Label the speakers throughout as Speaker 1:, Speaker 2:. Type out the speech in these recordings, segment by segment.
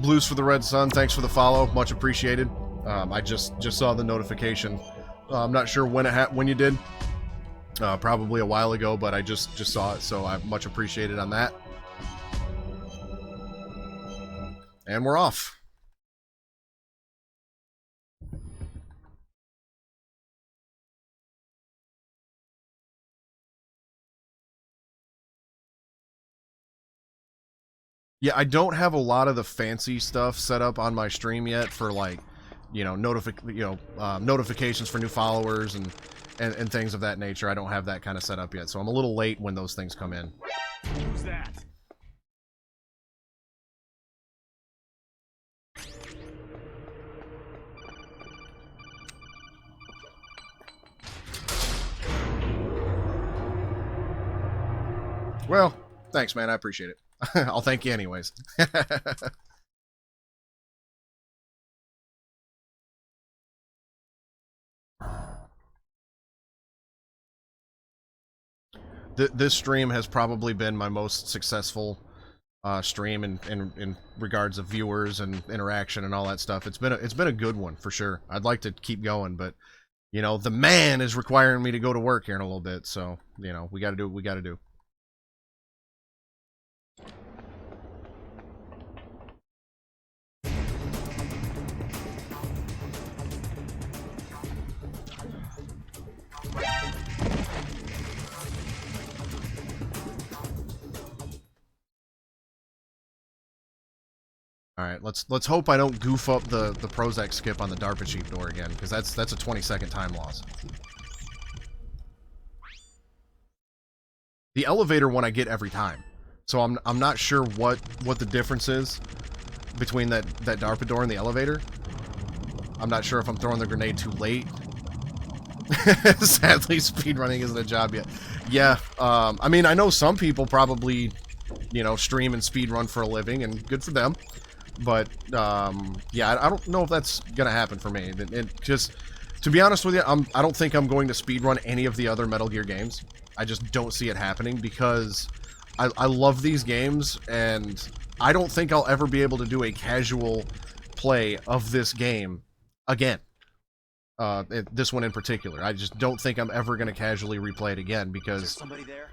Speaker 1: Blues for the Red Sun, thanks for the follow, much appreciated. I just saw the notification. I'm not sure when you did. Probably a while ago, but I just saw it, so I much appreciated on that. And we're off. Yeah, I don't have a lot of the fancy stuff set up on my stream yet for, like, you know, notifications for new followers and things of that nature. I don't have that kind of set up yet, so I'm a little late when those things come in.
Speaker 2: Who's that?
Speaker 1: Well, thanks, man. I appreciate it. I'll thank you anyways. This stream has probably been my most successful stream in regards of viewers and interaction and all that stuff. It's been a good one for sure. I'd like to keep going, but you know, the man is requiring me to go to work here in a little bit, so you know, we got to do what we got to do. All right, let's hope I don't goof up the Prozac skip on the DARPA Chief door again, because that's a 20-second time loss. The elevator one I get every time, so I'm not sure what the difference is between that DARPA door and the elevator. I'm not sure if I'm throwing the grenade too late. Sadly, speedrunning isn't a job yet. Yeah, I mean, I know some people probably, you know, stream and speedrun for a living, and good for them. But, yeah, I don't know if that's gonna happen for me. It just, to be honest with you, I don't think I'm going to speedrun any of the other Metal Gear games. I just don't see it happening, because I love these games, and I don't think I'll ever be able to do a casual play of this game again. This one in particular. I just don't think I'm ever gonna casually replay it again, because
Speaker 2: Somebody there?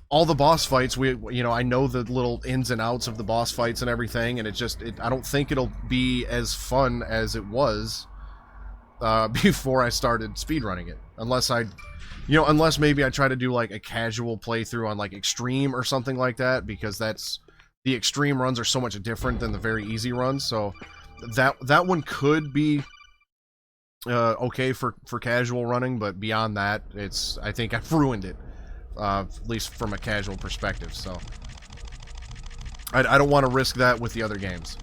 Speaker 1: all the boss fights, you know, I know the little ins and outs of the boss fights and everything, and I don't think it'll be as fun as it was before I started speedrunning it. Unless maybe I try to do like a casual playthrough on like Extreme or something like that, because the Extreme runs are so much different than the very easy runs, so that one could be okay for casual running, but beyond that, I think I've ruined it. At least from a casual perspective, so I don't want to risk that with the other games.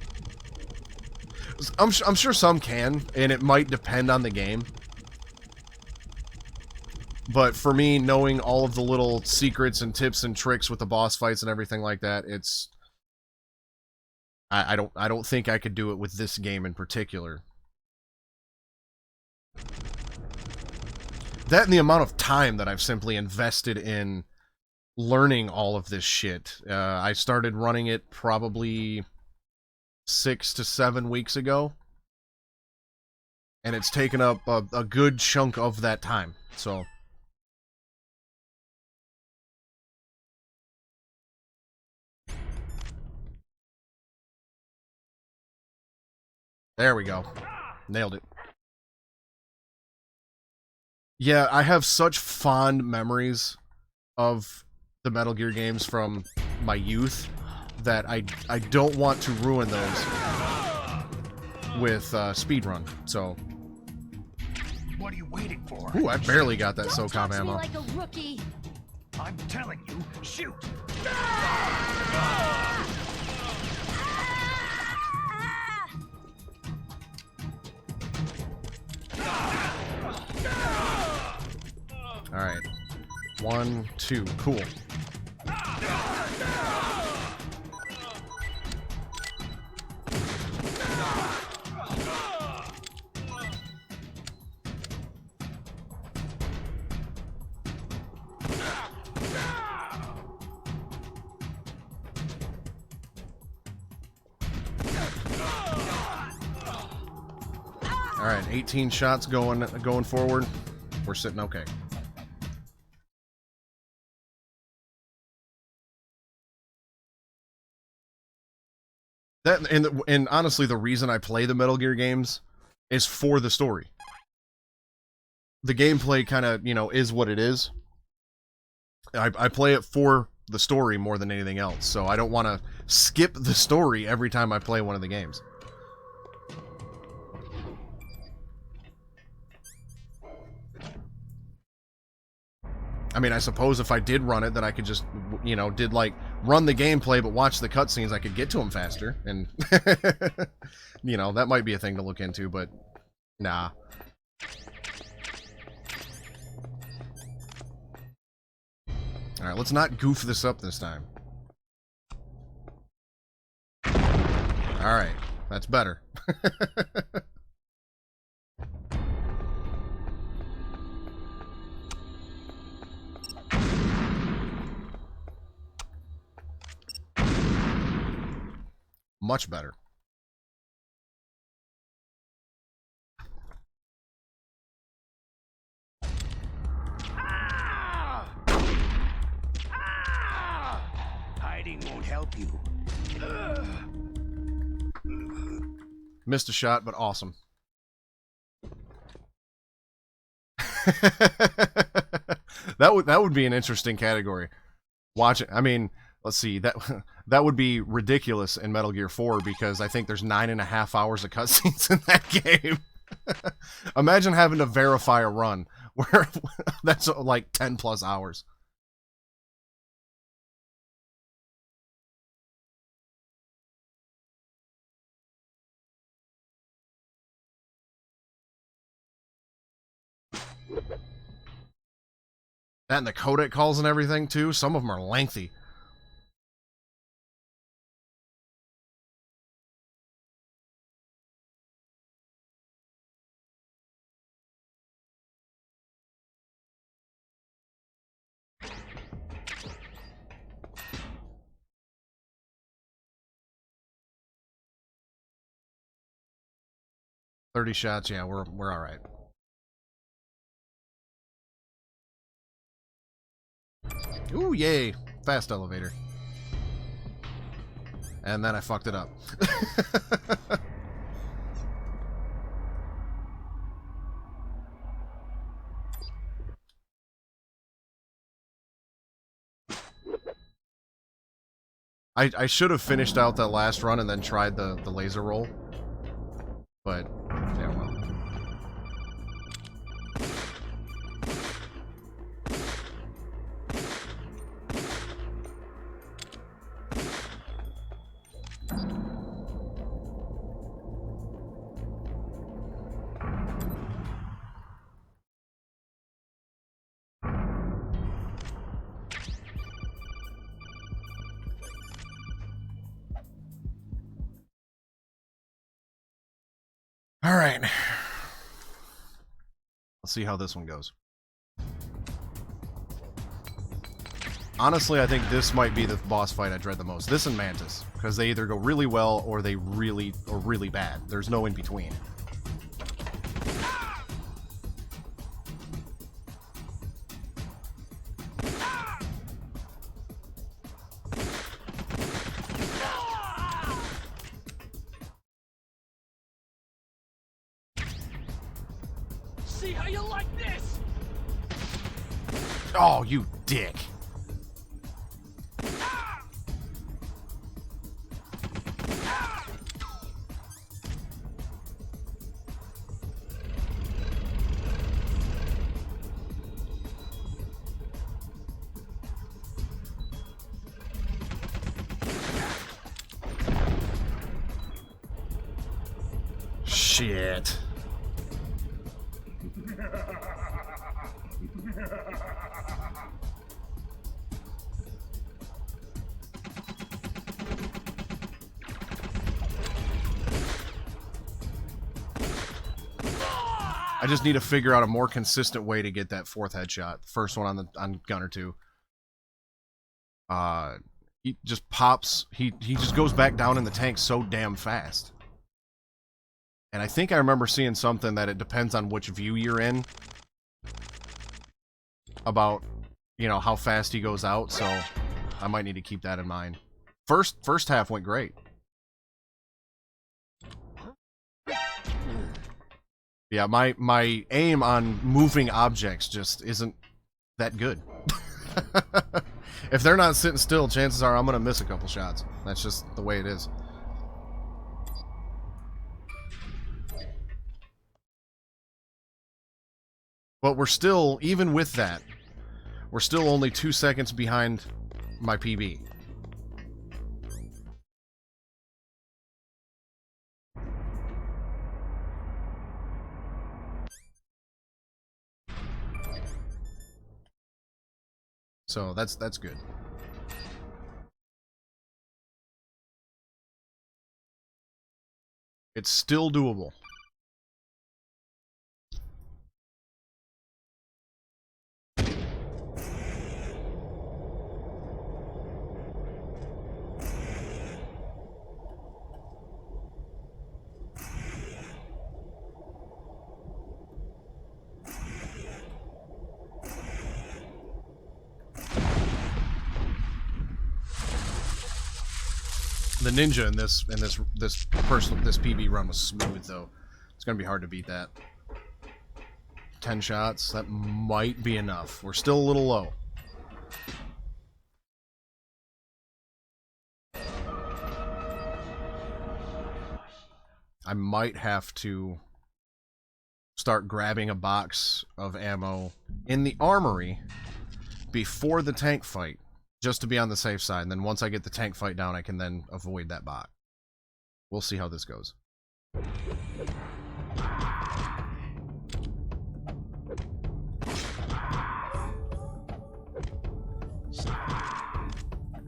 Speaker 1: I'm sure some can, and it might depend on the game. But for me, knowing all of the little secrets and tips and tricks with the boss fights and everything like that, I don't think I could do it with this game in particular. That and the amount of time that I've simply invested in learning all of this shit. I started running it probably 6 to 7 weeks ago, and it's taken up a good chunk of that time, so... There we go. Nailed it. Yeah, I have such fond memories of the Metal Gear games from my youth that I don't want to ruin those with Speedrun, so...
Speaker 2: What are you waiting for?
Speaker 1: Ooh, I barely got that SOCOM ammo.
Speaker 3: Like a rookie.
Speaker 2: I'm telling you, shoot!
Speaker 1: Alright. 1, 2, cool. All right, 18 shots going forward. We're sitting okay. That and honestly, the reason I play the Metal Gear games is for the story. The gameplay kind of, you know, is what it is. I play it for the story more than anything else, so I don't want to skip the story every time I play one of the games. I mean, I suppose if I did run it, then I could just, you know, run the gameplay but watch the cutscenes, I could get to them faster, and, you know, that might be a thing to look into, but, nah. Alright, let's not goof this up this time. Alright, that's better. Much better.
Speaker 2: Hiding won't help you.
Speaker 1: Missed a shot, but awesome. that would be an interesting category. Watch it. I mean, let's see, that would be ridiculous in Metal Gear 4 because I think there's 9.5 hours of cutscenes in that game. Imagine having to verify a run where that's like 10 plus hours. That and the codec calls and everything too, some of them are lengthy. "30 shots, yeah, we're all right." Ooh, yay! Fast elevator. And then I fucked it up. I should have finished out that last run and then tried the laser roll. But, yeah, well. All right. Let's see how this one goes. Honestly, I think this might be the boss fight I dread the most. This and Mantis, because they either go really well or they really bad. There's no in between.
Speaker 2: See how you like this?
Speaker 1: Oh, you dick. Shit. I just need to figure out a more consistent way to get that fourth headshot. First one on Gunner 2. He just pops. He just goes back down in the tank so damn fast. And I think I remember seeing something that it depends on which view you're in about, you know, how fast he goes out, so I might need to keep that in mind. First half went great. Yeah, my aim on moving objects just isn't that good. If they're not sitting still, chances are I'm gonna miss a couple shots. That's just the way it is. But we're still, even with that, we're still only 2 seconds behind my PB. So that's good. It's still doable. The ninja in this PB run was smooth though. It's gonna be hard to beat that. 10 shots, that might be enough. We're still a little low. I might have to start grabbing a box of ammo in the armory before the tank fight, just to be on the safe side. And then once I get the tank fight down, I can then avoid that box. We'll see how this goes.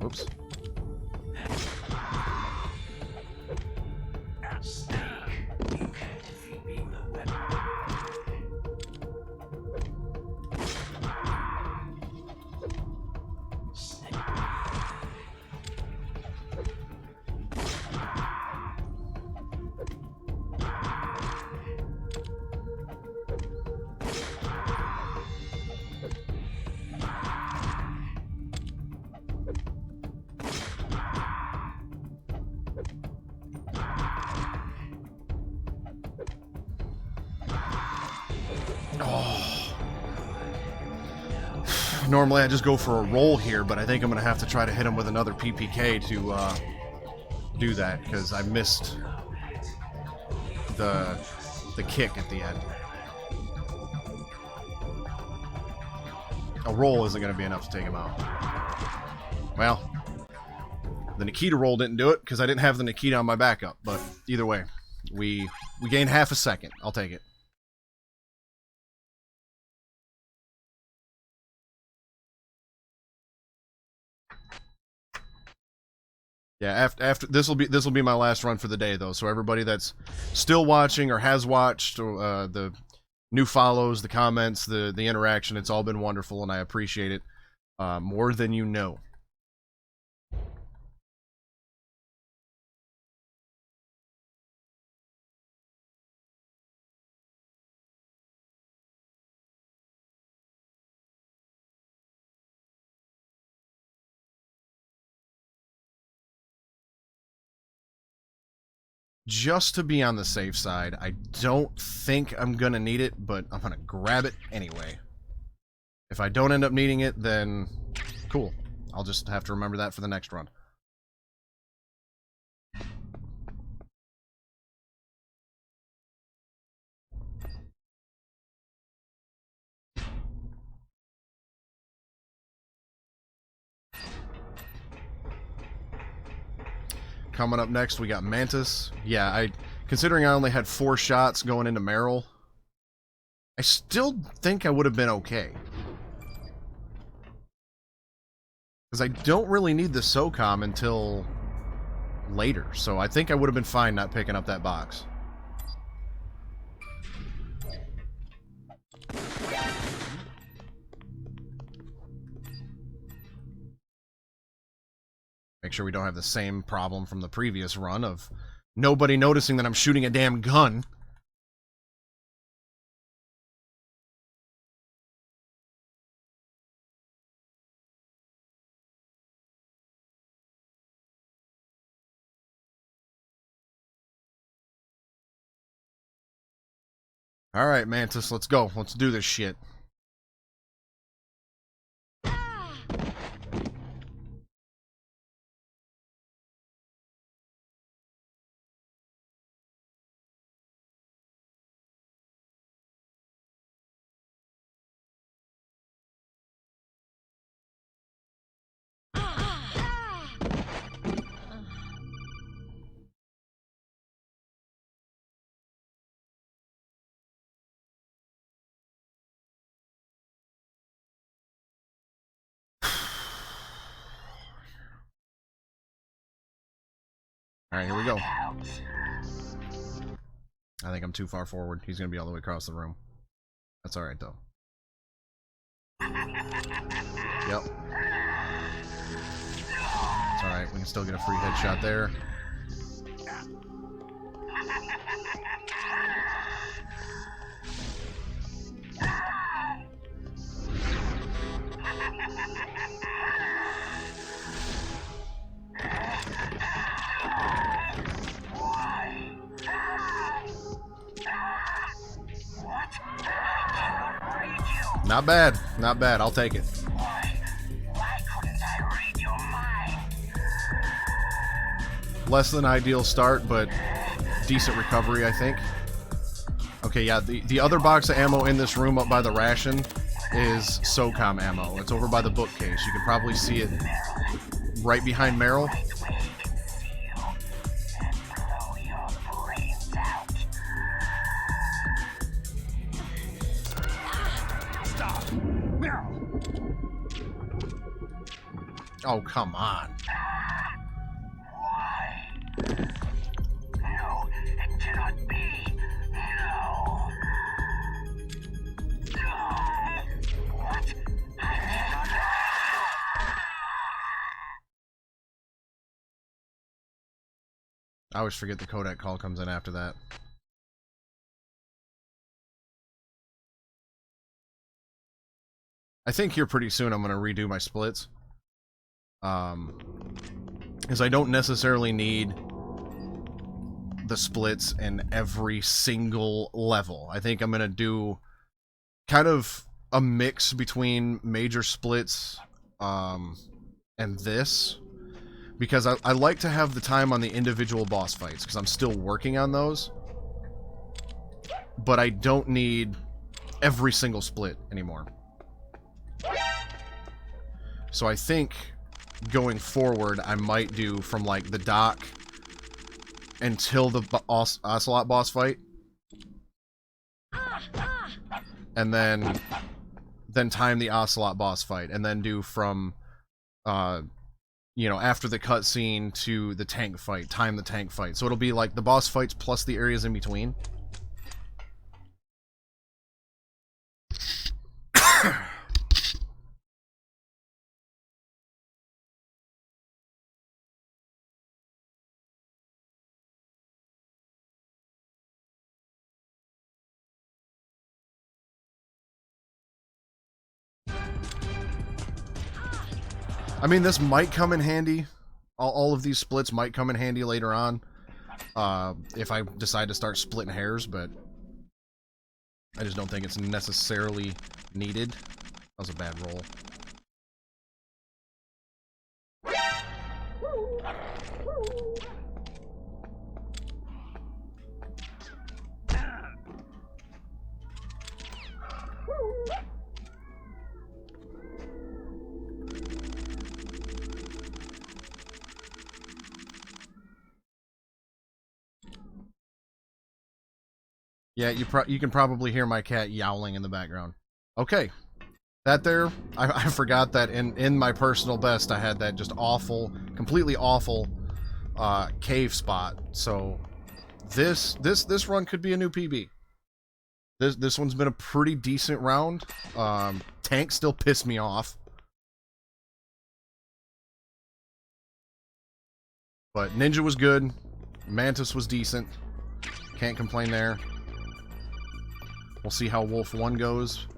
Speaker 1: Oops. Normally I just go for a roll here, but I think I'm going to have to try to hit him with another PPK to do that, because I missed the kick at the end. A roll isn't going to be enough to take him out. Well, the Nikita roll didn't do it, because I didn't have the Nikita on my backup, but either way, we gained half a second. I'll take it. Yeah, after this will be my last run for the day though. So everybody that's still watching or has watched, the new follows, the comments, the interaction, it's all been wonderful, and I appreciate it more than you know. Just to be on the safe side, I don't think I'm gonna need it, but I'm gonna grab it anyway. If I don't end up needing it, then cool. I'll just have to remember that for the next run. Coming up next, we got Mantis. Yeah, considering I only had 4 shots going into Merrill, I still think I would have been okay. Because I don't really need the SOCOM until later, so I think I would have been fine not picking up that box. Make sure we don't have the same problem from the previous run of nobody noticing that I'm shooting a damn gun. Alright, Mantis, let's go. Let's do this shit. Alright, here we go. I think I'm too far forward. He's gonna be all the way across the room. That's alright, though. Yep. It's alright, we can still get a free headshot there. Not bad. Not bad. I'll take it.
Speaker 3: Why couldn't I read your mind?
Speaker 1: Less than ideal start, but decent recovery, I think. Okay, yeah, the other box of ammo in this room up by the ration is SOCOM ammo. It's over by the bookcase. You can probably see it right behind Meryl. Oh, come on.
Speaker 3: Why? No, it cannot be. No. What? I cannot.
Speaker 1: I always forget the Kodak call comes in after that. I think here pretty soon I'm going to redo my splits. Because I don't necessarily need the splits in every single level. I think I'm going to do kind of a mix between major splits and this. Because I like to have the time on the individual boss fights, because I'm still working on those. But I don't need every single split anymore. So I think going forward, I might do from like the dock until the Ocelot boss fight, and then time the Ocelot boss fight, and then do from you know, after the cutscene to the tank fight, time the tank fight. So it'll be like the boss fights plus the areas in between. I mean, this might come in handy. All of these splits might come in handy later on. If I decide to start splitting hairs, but I just don't think it's necessarily needed. That was a bad roll. Yeah, you can probably hear my cat yowling in the background. Okay. That there, I forgot that in my personal best I had that just awful, completely awful cave spot. So this run could be a new PB. This one's been a pretty decent round. Tank still pissed me off. But Ninja was good. Mantis was decent. Can't complain there. We'll see how Wolf 1 goes.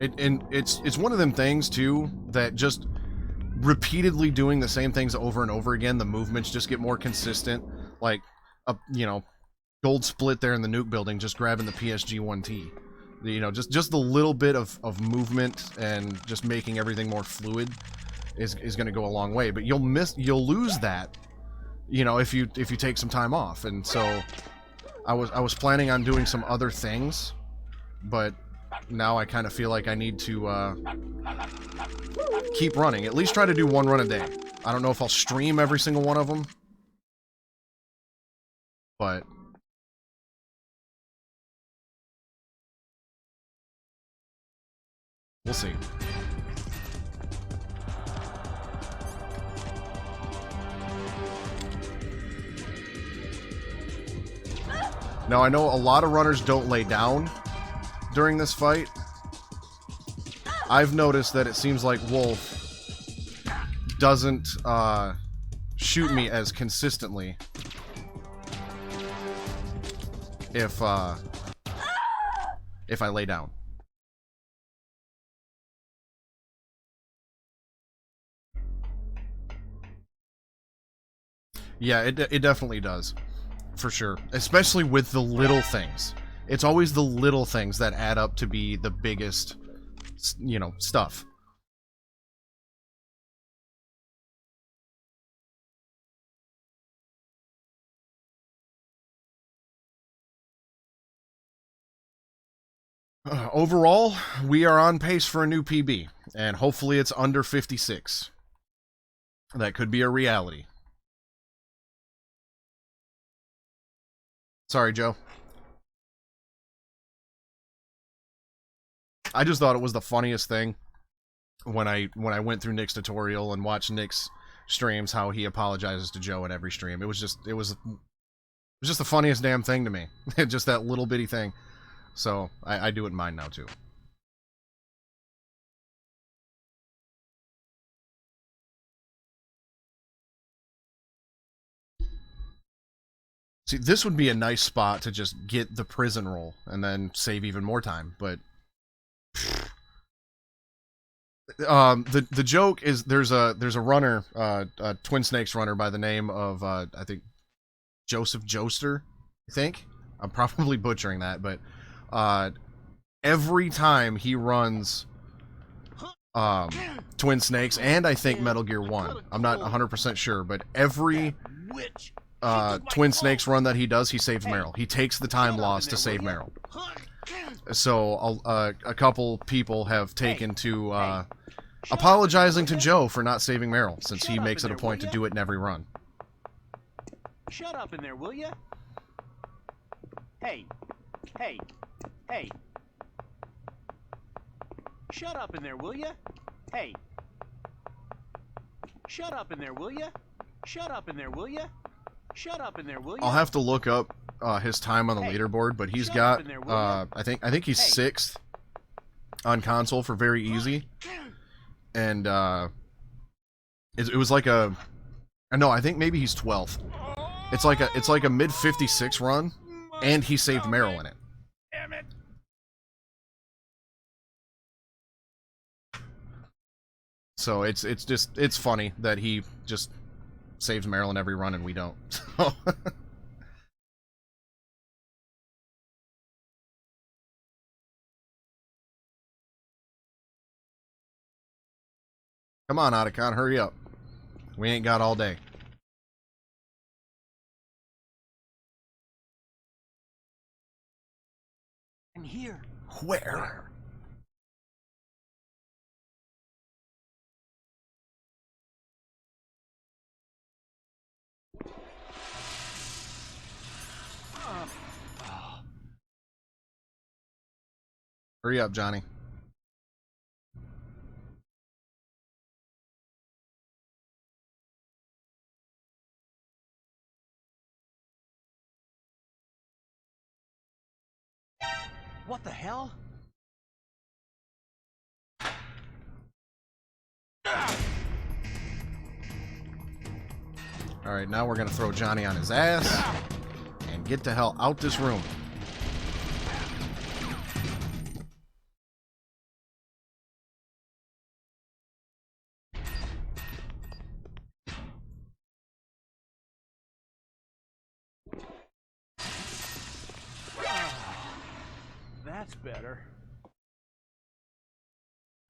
Speaker 1: And it's one of them things too that just repeatedly doing the same things over and over again, the movements just get more consistent. Like you know, gold split there in the nuke building, just grabbing the PSG-1T. You know, just the little bit of movement and just making everything more fluid is going to go a long way. But you'll lose that, you know, if you take some time off. And so I was planning on doing some other things, but now I kind of feel like I need to keep running. At least try to do one run a day. I don't know if I'll stream every single one of them, but we'll see. Now, I know a lot of runners don't lay down during this fight. I've noticed that it seems like Wolf doesn't shoot me as consistently if I lay down. Yeah, it definitely does. For sure. Especially with the little things. It's always the little things that add up to be the biggest, you know, stuff. Overall, we are on pace for a new PB, and hopefully it's under 56. That could be a reality. Sorry, Joe. I just thought it was the funniest thing when I went through Nick's tutorial and watched Nick's streams, how he apologizes to Joe at every stream. It was just the funniest damn thing to me. Just that little bitty thing. So I do it in mine now too. See, this would be a nice spot to just get the prison roll and then save even more time, but the joke is there's a runner, a Twin Snakes runner by the name of I think Joseph Joester, I think. I'm probably butchering that, but every time he runs Twin Snakes and I think Metal Gear 1, I'm not 100% sure, but every Twin Snakes run that he does, he saves Meryl. He takes the time loss to save Meryl. So a couple people have taken to apologizing to Joe for not saving Meryl, since he makes it a point to do it in every run.
Speaker 2: Shut up in there, will ya? Hey. Hey. Hey. Shut up in there, will ya? Hey. Shut up in there, will ya? Shut up in there, will ya? Shut up in there, will ya?
Speaker 1: I'll have to look up his time on the leaderboard, but he's got I think he's 6th on console for very easy, and it was like a no, I think maybe he's 12th. It's like a mid 56 run, and he saved Meryl in it.
Speaker 2: Damn it.
Speaker 1: So it's funny that he just saves Meryl in every run and we don't. So come on, Otacon, hurry up. We ain't got all day.
Speaker 2: I'm here.
Speaker 1: Where? Hurry up, Johnny.
Speaker 2: What the hell?
Speaker 1: Alright, now we're gonna throw Johnny on his ass and get the hell out this room.
Speaker 2: better.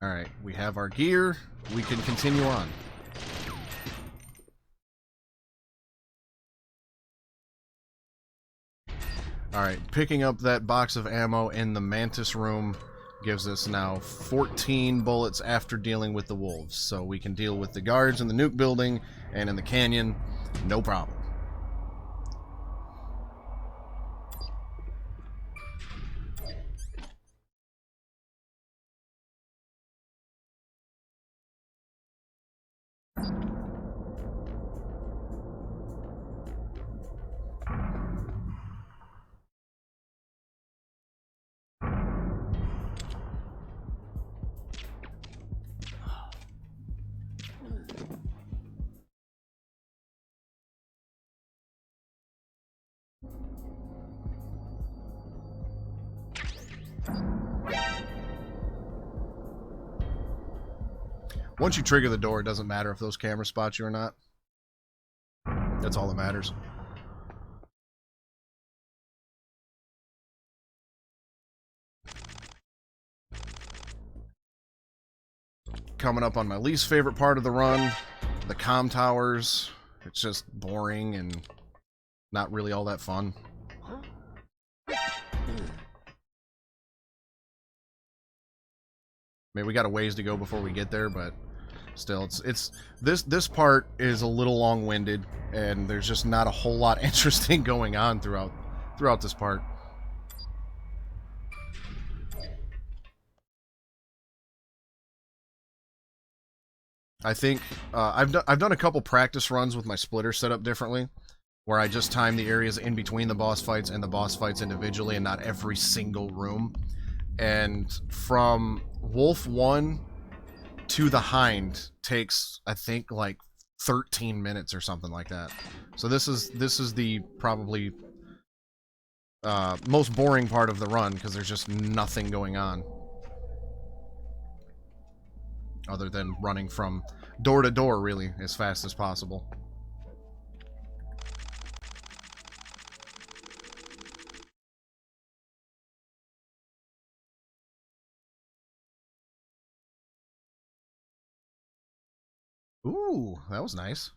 Speaker 1: Alright, we have our gear. We can continue on. Alright, picking up that box of ammo in the Mantis room gives us now 14 bullets after dealing with the wolves. So we can deal with the guards in the nuke building and in the canyon, no problem. Once you trigger the door, it doesn't matter if those cameras spot you or not. That's all that matters. Coming up on my least favorite part of the run, the comm towers. It's just boring and not really all that fun. Maybe we got a ways to go before we get there, but still, this part is a little long-winded, and there's just not a whole lot interesting going on throughout this part. I think I've done a couple practice runs with my splitter set up differently, where I just time the areas in between the boss fights and the boss fights individually, and not every single room. And from Wolf 1 to the Hind takes, I think, like 13 minutes or something like that. So this is the probably most boring part of the run, because there's just nothing going on other than running from door to door really as fast as possible. Ooh, that was nice.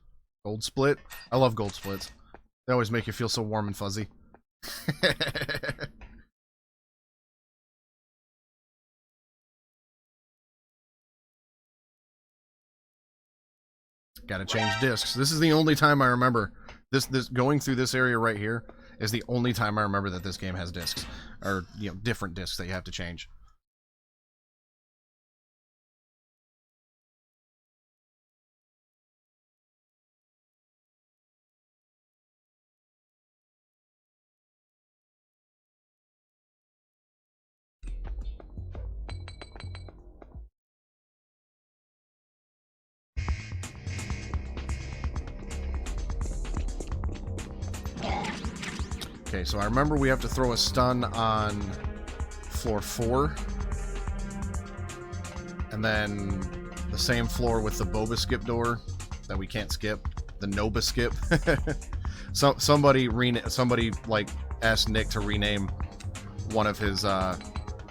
Speaker 1: Gold split. I love gold splits. They always make you feel so warm and fuzzy. Gotta change discs. This is the only time I remember. This going through this area right here is the only time I remember that this game has discs. Or, you know, different discs that you have to change. Okay, so I remember we have to throw a stun on floor 4. And then the same floor with the Boba skip door that we can't skip. The Noba skip. So somebody like asked Nick to rename one of his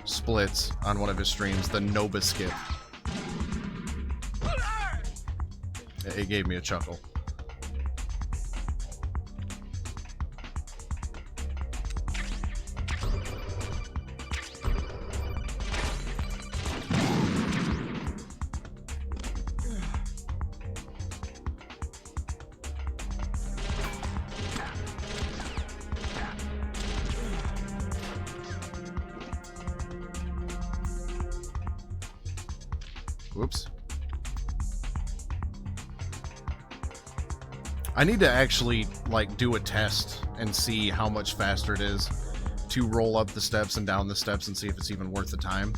Speaker 1: splits on one of his streams the Noba skip. It gave me a chuckle. Whoops. I need to actually, like, do a test and see how much faster it is to roll up the steps and down the steps and see if it's even worth the time.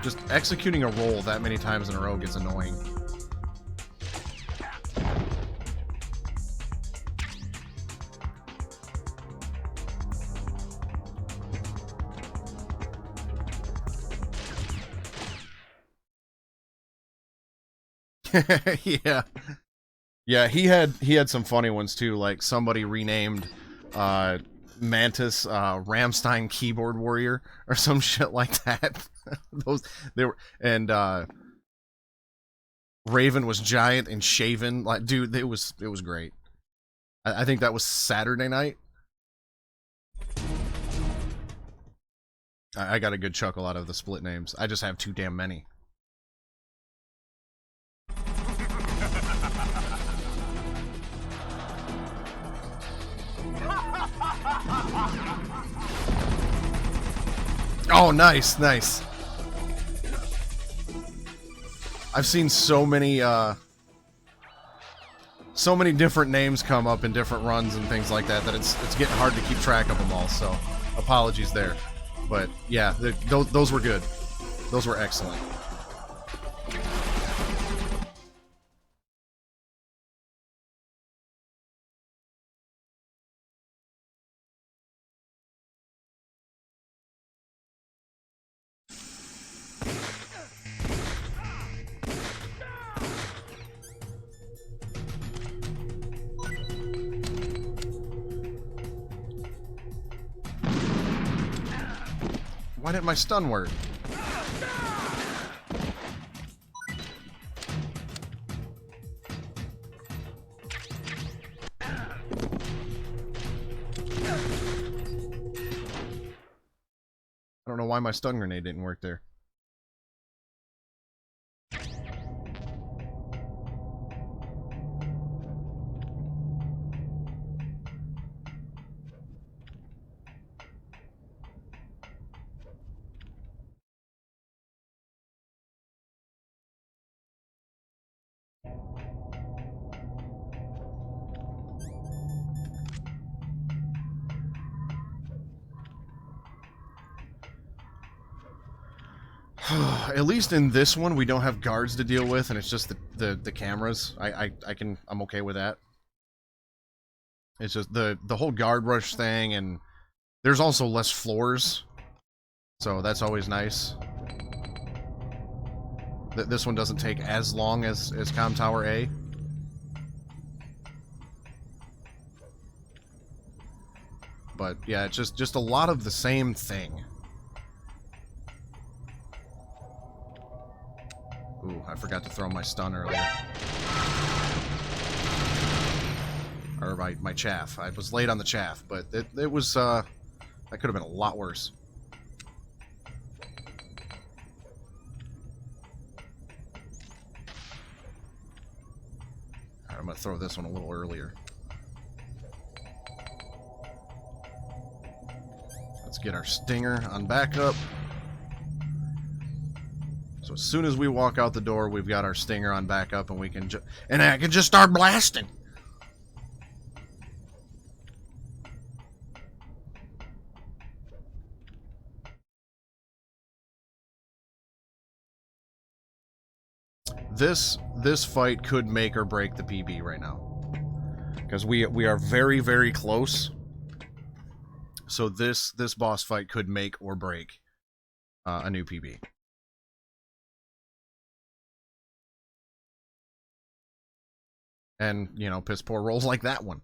Speaker 1: Just executing a roll that many times in a row gets annoying. Yeah. Yeah, he had some funny ones too, like somebody renamed Mantis Ramstein Keyboard Warrior or some shit like that. Those they were, and Raven was giant and shaven. Like, dude, it was great. I think that was Saturday night. I got a good chuckle out of the split names. I just have too damn many. Oh, nice, nice. I've seen so many different names come up in different runs and things like that it's getting hard to keep track of them all. So, apologies there. But yeah, those were good. Those were excellent. Why didn't my stun work? I don't know why my stun grenade didn't work there. At least in this one, we don't have guards to deal with, and it's just the cameras. I'm okay with that. It's just the whole guard rush thing, and there's also less floors, so that's always nice. This one doesn't take as long as Com Tower A. But yeah, it's just a lot of the same thing. Ooh, I forgot to throw my stun earlier. Or my chaff. I was late on the chaff, but it was, that could have been a lot worse. Alright, I'm gonna throw this one a little earlier. Let's get our stinger on backup. So as soon as we walk out the door, we've got our stinger on backup, and we can and I can just start blasting. This fight could make or break the PB right now, because we are very, very close. So this boss fight could make or break a new PB. And, you know, piss poor rolls like that one.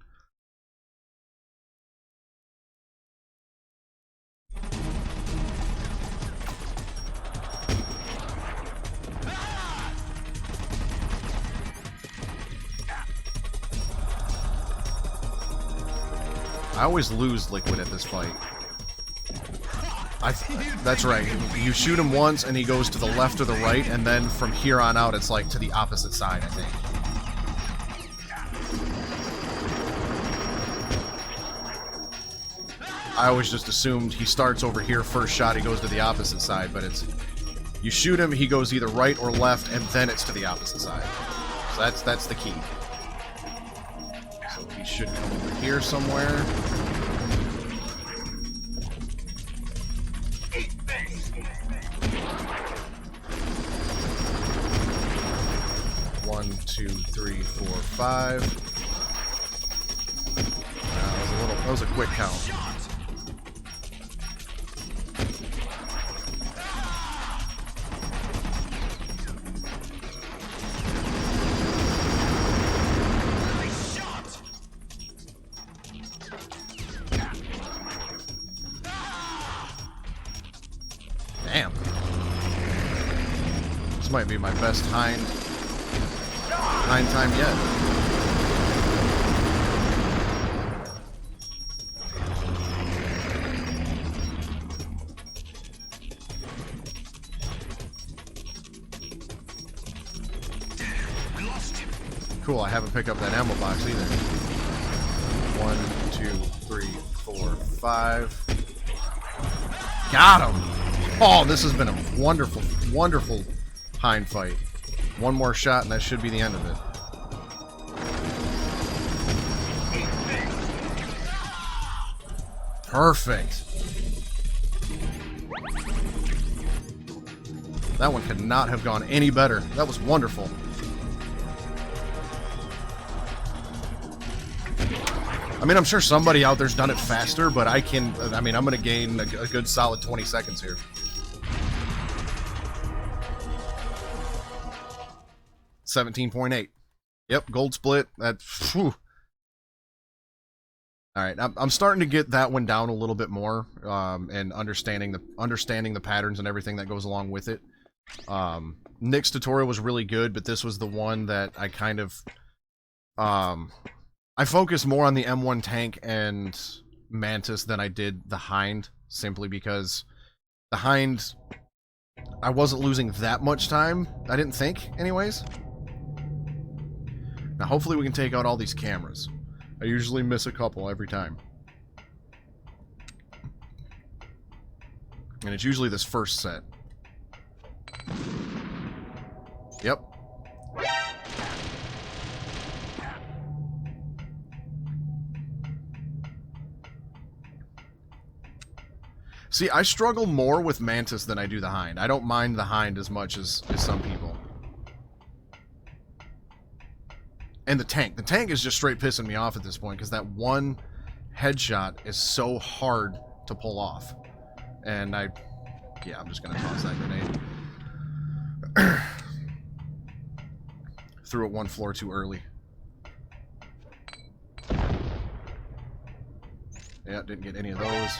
Speaker 1: I always lose Liquid at this fight. That's right. You shoot him once and he goes to the left or the right, and then from here on out it's like to the opposite side, I think. I always just assumed he starts over here, first shot, he goes to the opposite side, but it's... You shoot him, he goes either right or left, and then it's to the opposite side. So that's the key. So he should come over here somewhere. One, two, three, four, five. That was a quick count. might be my best hind time yet. Cool, I haven't picked up that ammo box either. 1, 2, 3, 4, 5. Got him! Oh, this has been a wonderful, wonderful hind fight. One more shot and that should be the end of it. Perfect. That one could not have gone any better. That was wonderful. I mean, I'm sure somebody out there's done it faster, but I'm going to gain a good solid 20 seconds here. $17.8. Yep, gold split. That's, whew. All right, I'm starting to get that one down a little bit more, and understanding the patterns and everything that goes along with it. Nick's tutorial was really good, but this was the one that I kind of, I focused more on the M1 tank and Mantis than I did the Hind, simply because the Hind, I wasn't losing that much time, I didn't think, anyways. Now, hopefully we can take out all these cameras. I usually miss a couple every time. And it's usually this first set. Yep. See, I struggle more with Mantis than I do the Hind. I don't mind the Hind as much as some people. And the tank. The tank is just straight pissing me off at this point, because that one headshot is so hard to pull off. And yeah, I'm just going to toss that grenade. Threw it one floor too early. Yeah, didn't get any of those.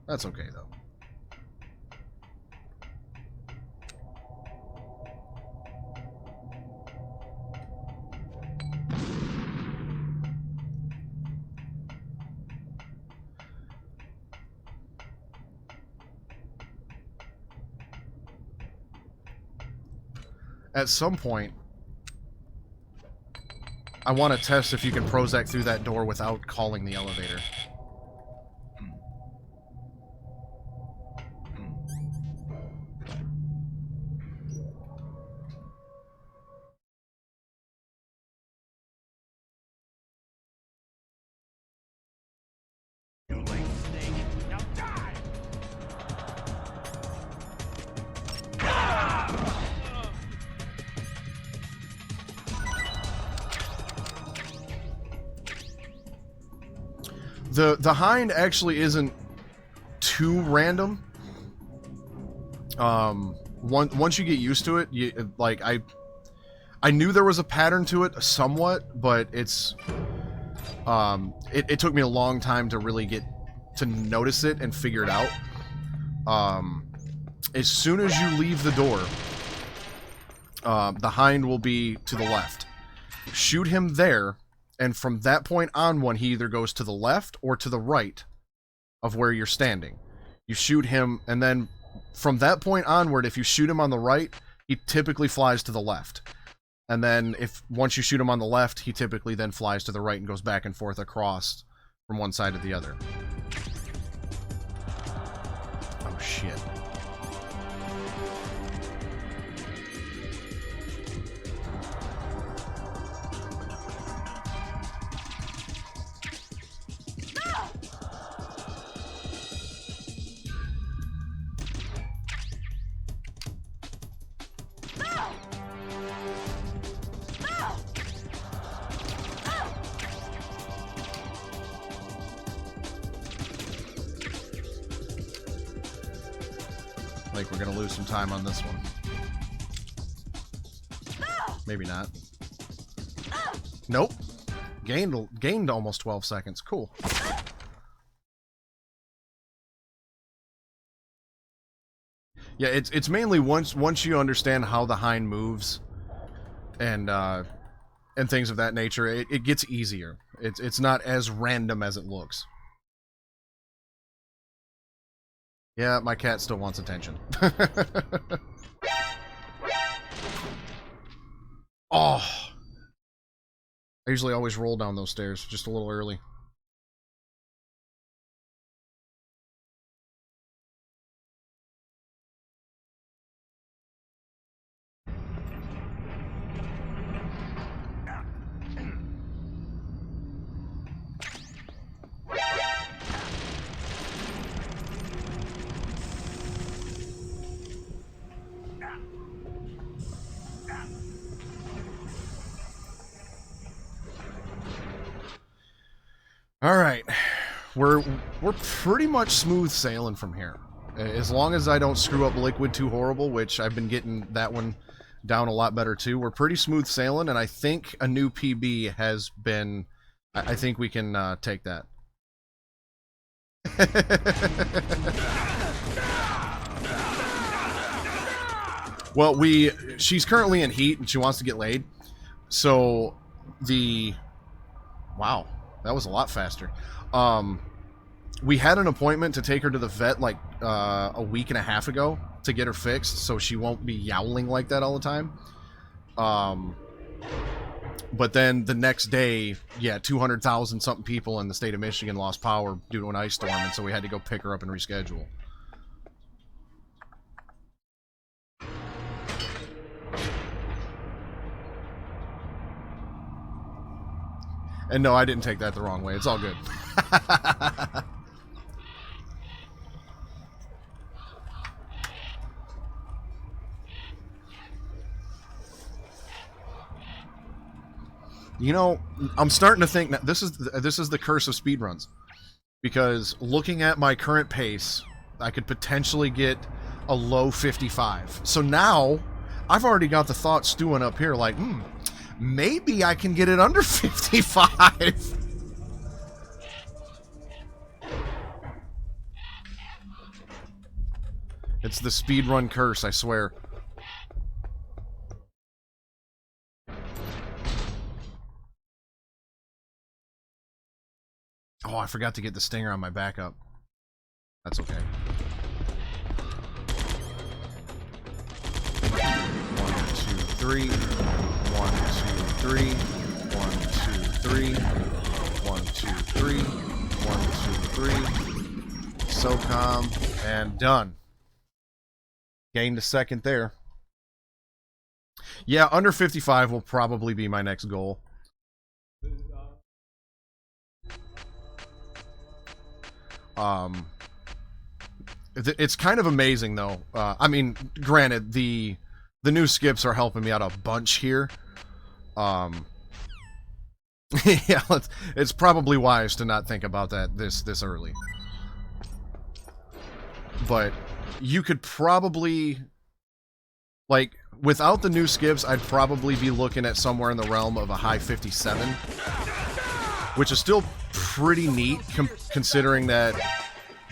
Speaker 1: That's okay, though. At some point, I want to test if you can Prozac through that door without calling the elevator. The Hind actually isn't too random. Once you get used to it, I knew there was a pattern to it somewhat, but it took me a long time to really get to notice it and figure it out. As soon as you leave the door, the Hind will be to the left. Shoot him there. And from that point on, he either goes to the left or to the right of where you're standing. You shoot him, and then from that point onward, if you shoot him on the right, he typically flies to the left. And then once you shoot him on the left, he typically then flies to the right and goes back and forth across from one side to the other. Oh, shit. Like we're gonna lose some time on this one. Maybe not. Nope. Gained almost 12 seconds. Cool. Yeah, it's mainly once you understand how the hind moves and things of that nature, it gets easier. It's not as random as it looks. Yeah, my cat still wants attention. Oh, I usually always roll down those stairs just a little early. All right, we're pretty much smooth sailing from here, as long as I don't screw up liquid too horrible, which I've been getting that one down a lot better too. We're pretty smooth sailing, and I think a new PB has been. I think we can take that. Well, she's currently in heat and she wants to get laid, so wow. That was a lot faster. We had an appointment to take her to the vet like a week and a half ago to get her fixed, so she won't be yowling like that all the time. But then the next day, yeah, 200,000 something people in the state of Michigan lost power due to an ice storm, and so we had to go pick her up and reschedule. And no, I didn't take that the wrong way. It's all good. You know, I'm starting to think that this is the curse of speedruns, because looking at my current pace, I could potentially get a low 55. So now, I've already got the thought stewing up here, like, maybe I can get it under 55. It's the speedrun curse, I swear. Oh, I forgot to get the stinger on my backup. That's okay. 1, 2, 3. 1, 2, 3. 1, 2, 3. 1, 2, 3. 1, 2, 3. SOCOM, and done. Gained a second there. Yeah, under 55 will probably be my next goal. It's kind of amazing though. I mean, granted, the new skips are helping me out a bunch here. Yeah, it's probably wise to not think about that this early. But you could probably, like, without the new skips, I'd probably be looking at somewhere in the realm of a high 57, which is still pretty neat considering that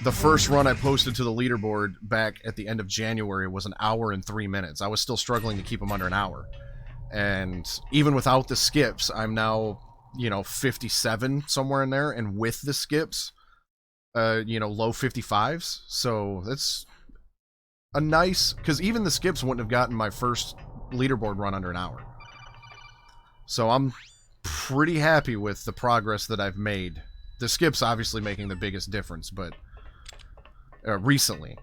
Speaker 1: the first run I posted to the leaderboard back at the end of January was an hour and 3 minutes. I was still struggling to keep them under an hour. And even without the skips, I'm now, 57, somewhere in there. And with the skips, low 55s. So that's a nice... Because even the skips wouldn't have gotten my first leaderboard run under an hour. So I'm pretty happy with the progress that I've made. The skips obviously making the biggest difference, but... recently.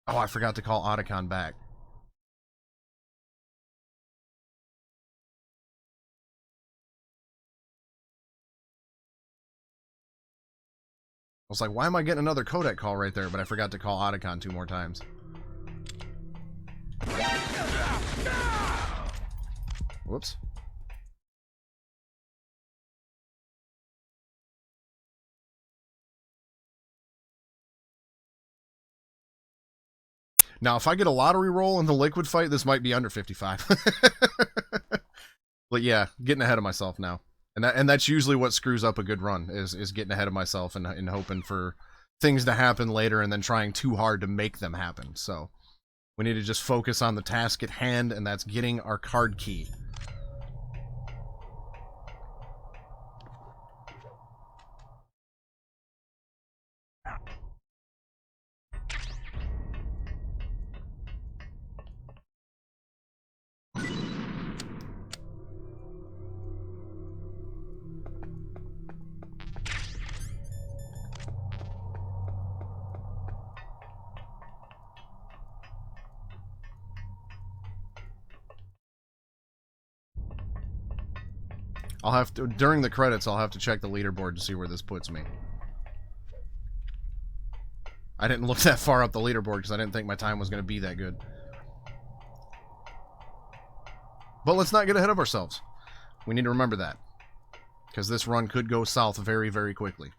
Speaker 1: Oh, I forgot to call Otacon back. I was like, why am I getting another codec call right there? But I forgot to call Otacon 2 more times. Whoops. Now, if I get a lottery roll in the liquid fight, this might be under 55. But yeah, getting ahead of myself now. And that's usually what screws up a good run, is getting ahead of myself and hoping for things to happen later and then trying too hard to make them happen. So we need to just focus on the task at hand, and that's getting our card key. I'll have to, during the credits, I'll have to check the leaderboard to see where this puts me. I didn't look that far up the leaderboard because I didn't think my time was going to be that good. But let's not get ahead of ourselves. We need to remember that, because this run could go south very, very quickly.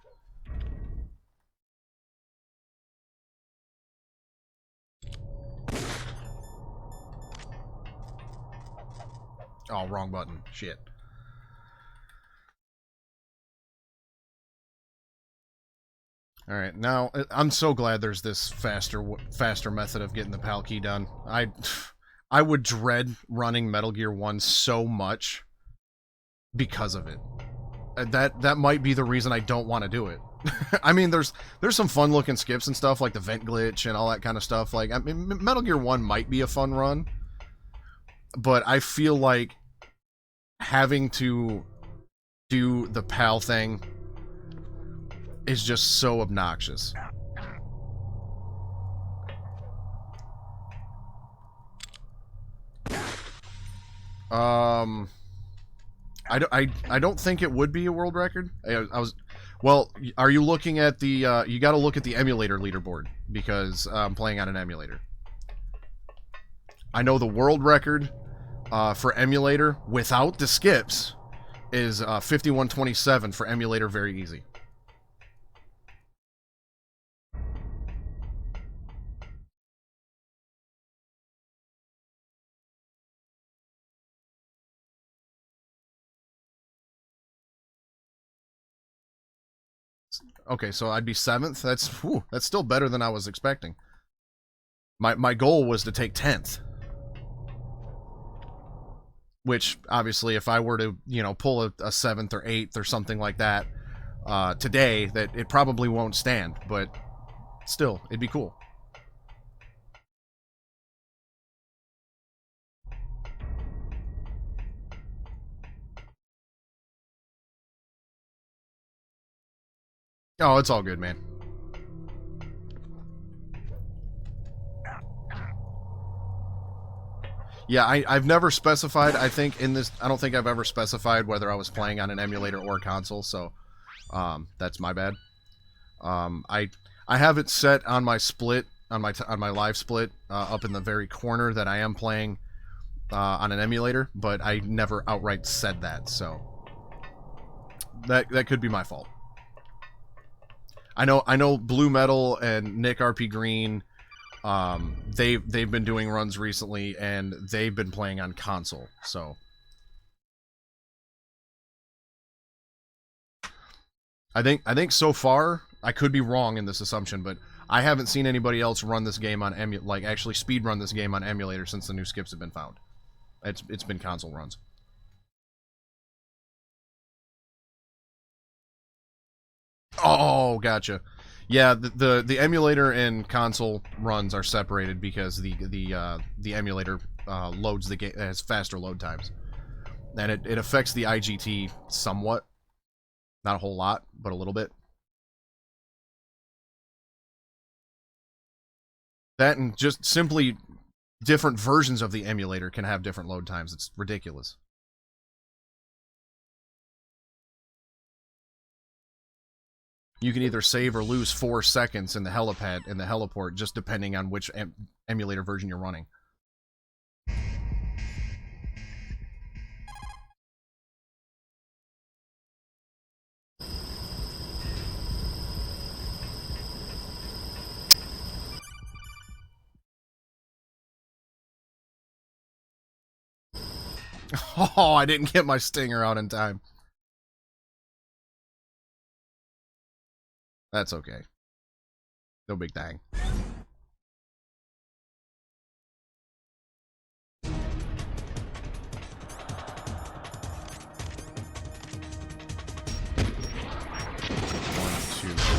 Speaker 1: Oh, wrong button. Shit. Alright, now, I'm so glad there's this faster method of getting the PAL key done. I would dread running Metal Gear 1 so much because of it. That might be the reason I don't want to do it. I mean, there's some fun-looking skips and stuff, like the vent glitch and all that kind of stuff. Like, I mean, Metal Gear 1 might be a fun run, but I feel like having to do the PAL thing is just so obnoxious. I don't think it would be a world record. Well, are you looking at the, you gotta look at the emulator leaderboard, because I'm playing on an emulator. I know the world record for emulator without the skips is 51:27 for emulator very easy. Okay, so I'd be 7th. That's still better than I was expecting. My goal was to take 10th. Which, obviously, if I were to, you know, pull a 7th or 8th or something like that today, that it probably won't stand. But still, it'd be cool. Oh, it's all good, man. Yeah, I've never specified, I think, in this, I don't think I've ever specified whether I was playing on an emulator or console, so that's my bad. I have it set on my split, on my live split, up in the very corner, that I am playing on an emulator, but I never outright said that, so that could be my fault. I know Blue Metal and Nick RP Green, they've been doing runs recently, and they've been playing on console, so I think so far, I could be wrong in this assumption, but I haven't seen anybody else run this game on actually speedrun this game on emulator since the new skips have been found. It's been console runs. Oh, gotcha. Yeah, the emulator and console runs are separated because the emulator loads the game, has faster load times, and it affects the IGT somewhat, not a whole lot, but a little bit. That and just simply different versions of the emulator can have different load times. It's ridiculous. You can either save or lose 4 seconds in the heliport, just depending on which emulator version you're running. Oh, I didn't get my stinger out in time. That's okay. No big thing.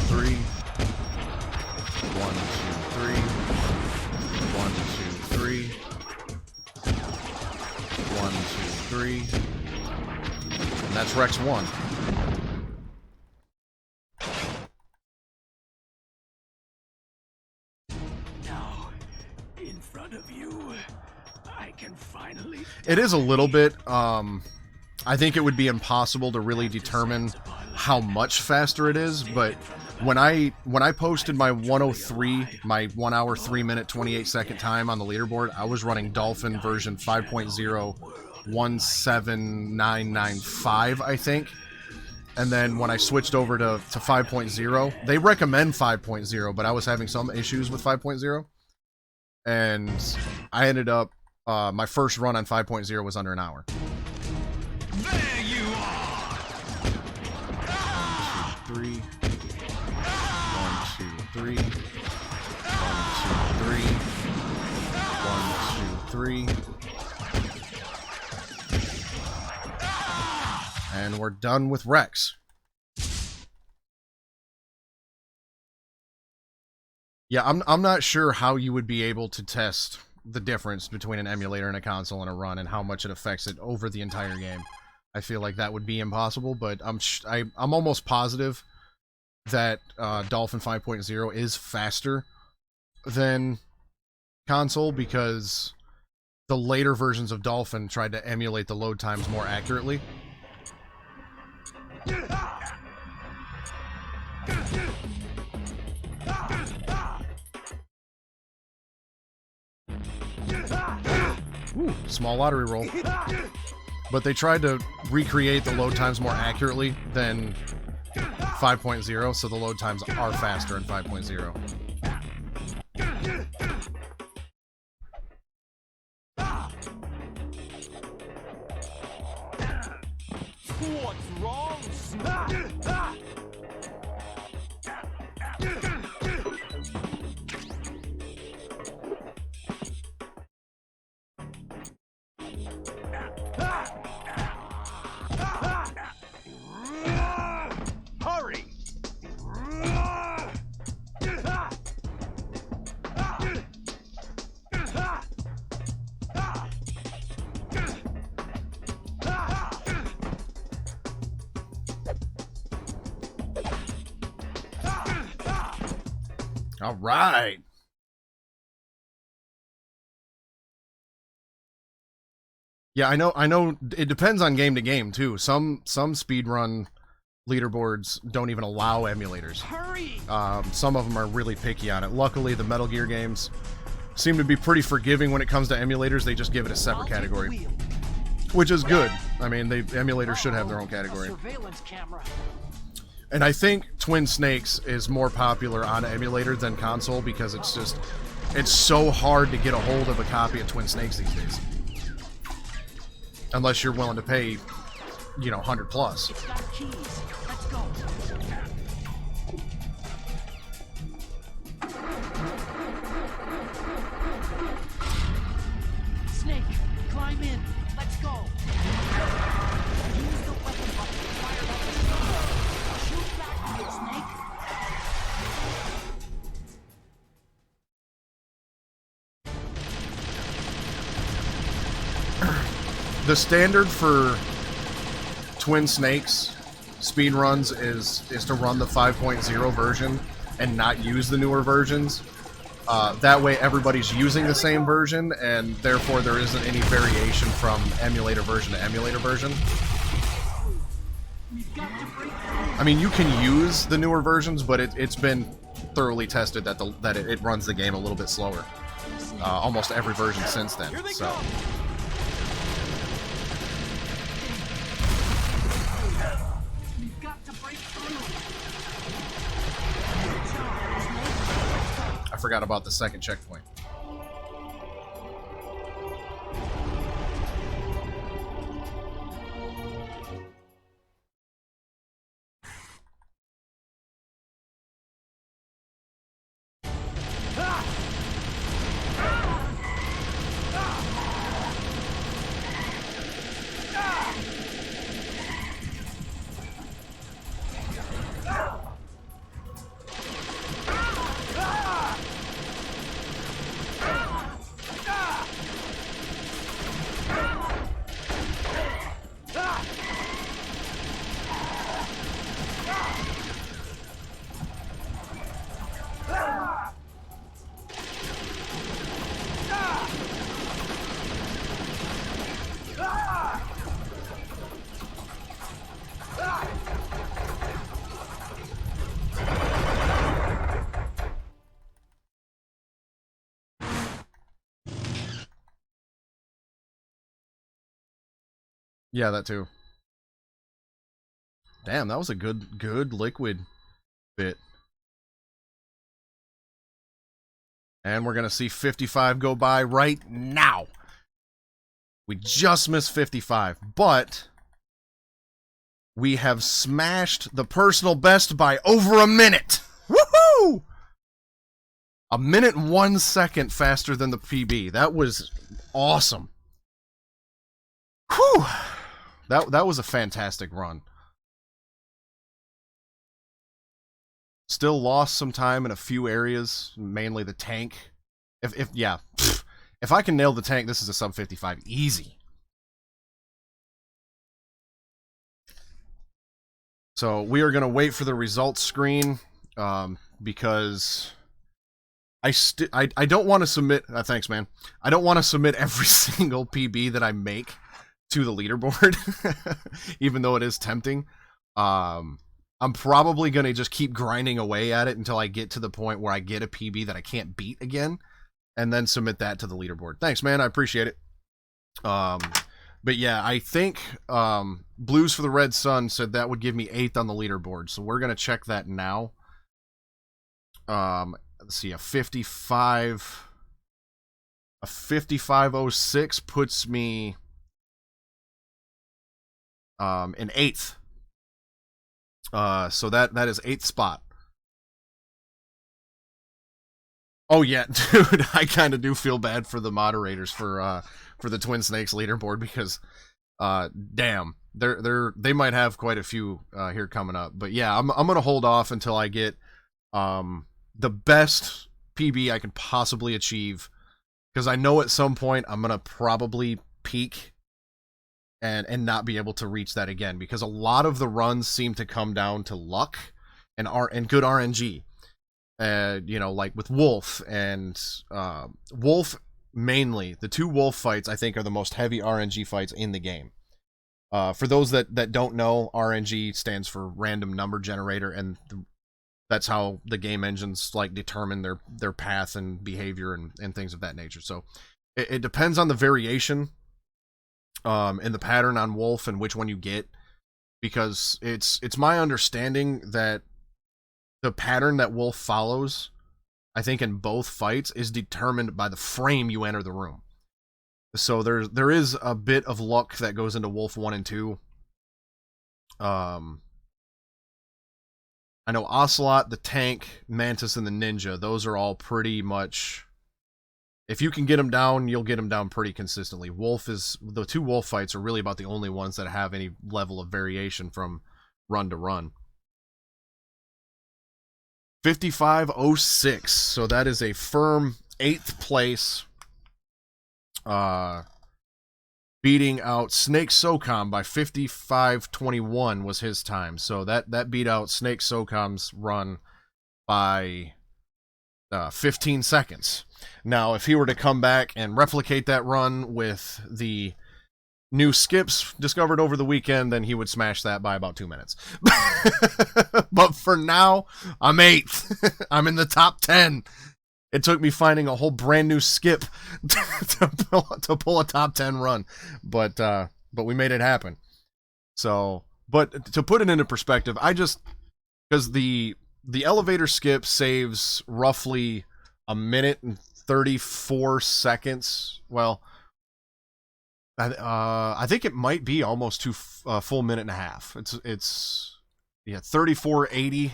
Speaker 1: Three. 1, 2, 3. 1, 2, 3. 1, 2, 3. And that's Rex 1.
Speaker 3: Now, in front of you, I can finally.
Speaker 1: It is a little bit, I think it would be impossible to really determine how much faster it is, but when I posted my 103, my 1 hour, 3 minute, 28 second time on the leaderboard, I was running Dolphin version 5.0 17995, I think. And then when I switched over to 5.0, they recommend 5.0, but I was having some issues with 5.0. And I ended up, my first run on 5.0 was under an hour.
Speaker 3: There you are.
Speaker 1: 1, 2, 3. 1, 2, 3. 1, 2, 3. 1, 2, 3. And we're done with Rex. Yeah, I'm not sure how you would be able to test the difference between an emulator and a console and a run and how much it affects it over the entire game. I feel like that would be impossible, but I'm almost positive that Dolphin 5.0 is faster than console because the later versions of Dolphin tried to emulate the load times more accurately. Ooh, small lottery roll. But they tried to recreate the load times more accurately than 5.0, so the load times are faster in 5.0.
Speaker 2: What's wrong, Hurry!
Speaker 1: All right. Yeah, I know it depends on game to game too. Some speedrun leaderboards don't even allow emulators.
Speaker 2: Hurry!
Speaker 1: Some of them are really picky on it. Luckily, the Metal Gear games seem to be pretty forgiving when it comes to emulators. They just give it a separate category, which is good. I mean, emulators should have their own category.
Speaker 2: Surveillance camera.
Speaker 1: And I think Twin Snakes is more popular on emulator than console because it's so hard to get a hold of a copy of Twin Snakes these days. Unless you're willing to pay, you know, 100 plus.
Speaker 2: It's got keys. Let's go. Snake, climb in. Let's go. Use the weapon button to fire up the snake. Shoot back, little snake.
Speaker 1: The standard for Twin Snakes speedruns is to run the 5.0 version and not use the newer versions. That way everybody's using the same version, and therefore there isn't any variation from emulator version to emulator version. I mean, you can use the newer versions, but it's been thoroughly tested that it runs the game a little bit slower. Almost every version since then. So. I forgot about the second checkpoint. Yeah, that too. Damn, that was a good liquid bit. And we're going to see 55 go by right now. We just missed 55, but we have smashed the personal best by over a minute. Woohoo! A minute and 1 second faster than the PB. That was awesome. Whew! That was a fantastic run. Still lost some time in a few areas, mainly the tank. If I can nail the tank, this is a sub 55 easy. So we are going to wait for the results screen because I don't want to submit. Thanks, man. I don't want to submit every single PB that I make to the leaderboard, even though it is tempting. I'm probably going to just keep grinding away at it until I get to the point where I get a PB that I can't beat again, and then submit that to the leaderboard. Thanks, man. I appreciate it. But yeah, I think Blues for the Red Sun said that would give me 8th on the leaderboard, so we're going to check that now. Let's see, a 5506 puts me in 8th. So that is 8th spot. Oh yeah, dude, I kind of do feel bad for the moderators for the Twin Snakes leaderboard because damn, they might have quite a few here coming up. But yeah, I'm gonna hold off until I get the best PB I can possibly achieve, because I know at some point I'm gonna probably peak and not be able to reach that again, because a lot of the runs seem to come down to luck and good RNG. You know, like with Wolf and Wolf mainly. The two Wolf fights I think are the most heavy RNG fights in the game. For those that don't know, RNG stands for random number generator, and that's how the game engines like determine their path and behavior and things of that nature. So it depends on the variation in the pattern on Wolf and which one you get, because it's my understanding that the pattern that Wolf follows, I think in both fights, is determined by the frame you enter the room. So there is a bit of luck that goes into Wolf 1 and 2. I know Ocelot, the Tank, Mantis, and the Ninja, those are all pretty much, if you can get them down, you'll get them down pretty consistently. The two Wolf fights are really about the only ones that have any level of variation from run to run. 5506, so that is a firm 8th place, beating out Snake SOCOM by 5521 was his time. So that beat out Snake SOCOM's run by 15 seconds. Now, if he were to come back and replicate that run with the new skips discovered over the weekend, then he would smash that by about 2 minutes. But for now, I'm 8th. I'm in the top 10. It took me finding a whole brand new skip to pull a top 10 run, but we made it happen. So, but to put it into perspective, because the elevator skip saves roughly a minute and 34 seconds. Well, I think it might be almost a full minute and a half. It's 34.80,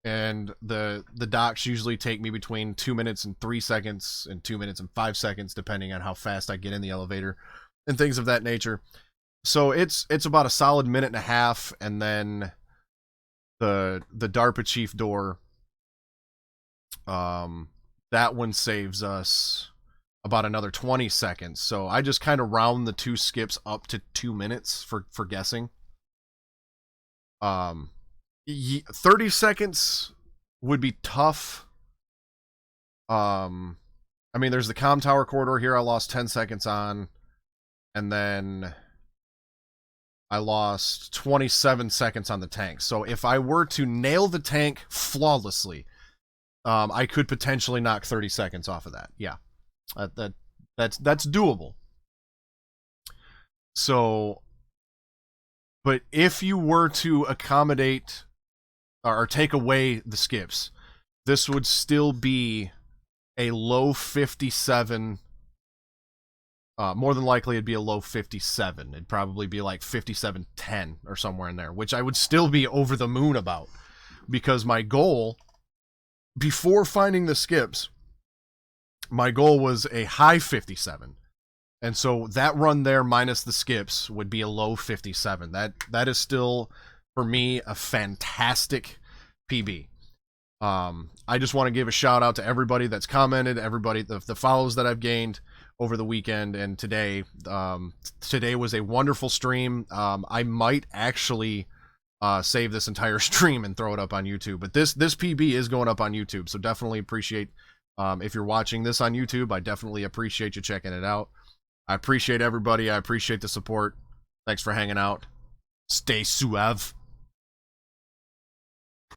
Speaker 1: and the docks usually take me between 2 minutes and 3 seconds and 2 minutes and 5 seconds, depending on how fast I get in the elevator and things of that nature. So it's about a solid minute and a half, and then the DARPA Chief door, that one saves us about another 20 seconds. So I just kind of round the two skips up to 2 minutes for guessing. 30 seconds would be tough. I mean, there's the comm tower corridor here I lost 10 seconds on, and then I lost 27 seconds on the tank. So if I were to nail the tank flawlessly, I could potentially knock 30 seconds off of that. Yeah. That's doable. So But if you were to accommodate or take away the skips, this would still be a low 57. More than likely, it'd be a low 57. It'd probably be like 57.10 or somewhere in there, which I would still be over the moon about. Because my goal, before finding the skips, my goal was a high 57. And so that run there minus the skips would be a low 57. That is still, for me, a fantastic PB. I just want to give a shout out to everybody that's commented, everybody, the follows that I've gained over the weekend and today. Today was a wonderful stream. I might actually save this entire stream and throw it up on YouTube. But this PB is going up on YouTube, so definitely appreciate if you're watching this on YouTube. I definitely appreciate you checking it out. I appreciate everybody. I appreciate the support. Thanks for hanging out. Stay suave.